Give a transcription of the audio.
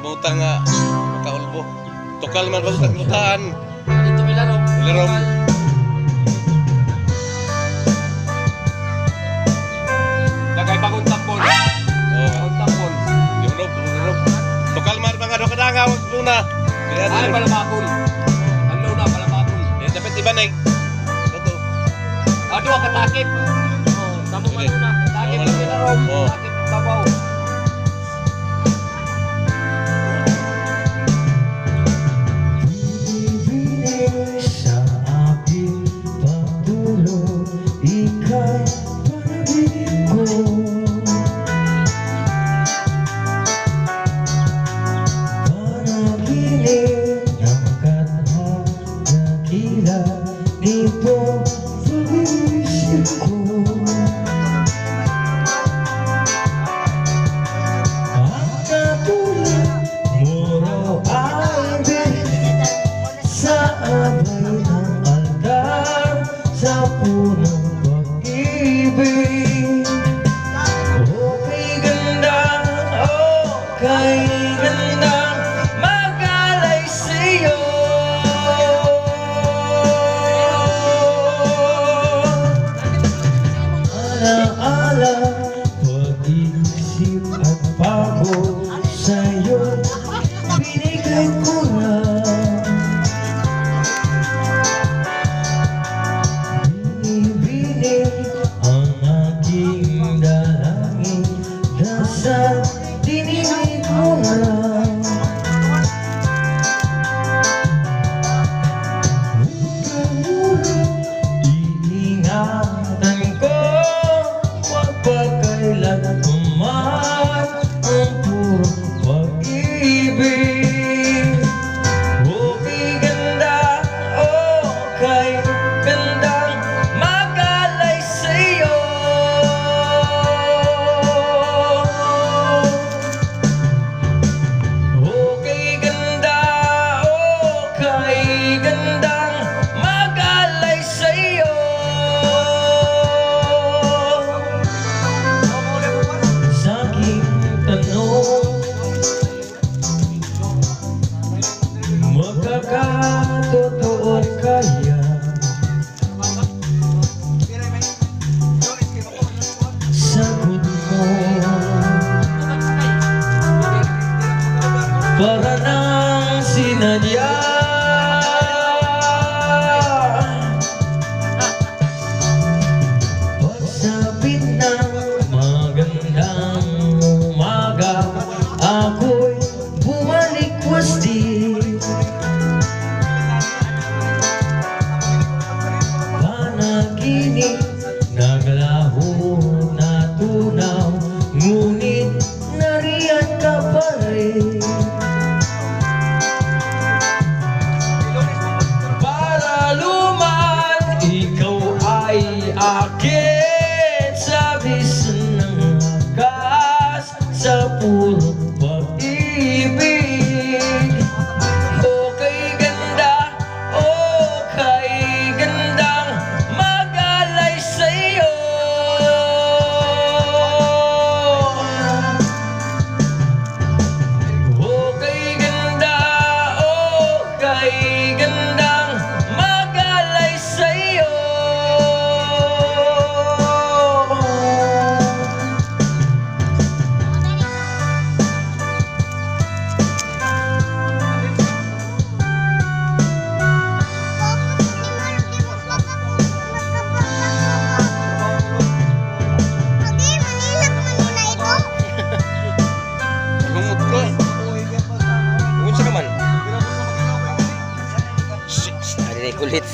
kamuta nga kaulbo. Tukal man kamutaan. Dito Milarom. Milarom. Dagay bagong tampon. Bagong tampon. Yurog. Tukal man mga kadanga wag muna. Ay palabakol. Ano na palabakol. Dapat ibanig. Toto. Ado ka takip. Oh, tamo man Sige. na. Takip Milarom. Oo. Takip babaw. Sa aking pagdulong, ika'y panaginip ko. Panaginip ng kadhakila, nito pag-iisip ko. Ang katulad mo raw ay sa abay ng altar, sa punong pag-ibig. Okay ganda, okay ganda, mag-alay sa'yo. Ala-ala, pag-iisip at pagod sa'yo, binigay ko na. Binibining ang aking dalangin, dasal dininig mo na. Huwag ka muna, iingatan ko, huwag pagkailan kumahal ang purong pag-ibig. Okay ganda, okay gandang mag-alay sa'yo. Okay ganda, okay gandang mag-alay sa'yo. Sa aking tanong, magkakatotoo kaya? Sagot mo, para nang sinadya. Pagsapit ng magandang umaga, ako'y bumalik wasti. Panaginip, naglaho na tunaw, ngunit nariyan ka pa rin. Para luman, ikaw ay akin, sabis ng lakas sa purong pag-ibig. Okay ganda, okay gandang mag-alay sa'yo. Okay ganda, okay gandang mag-alay sa'yo. Lumot ko. Unsa ka man? Shit, ari kulit.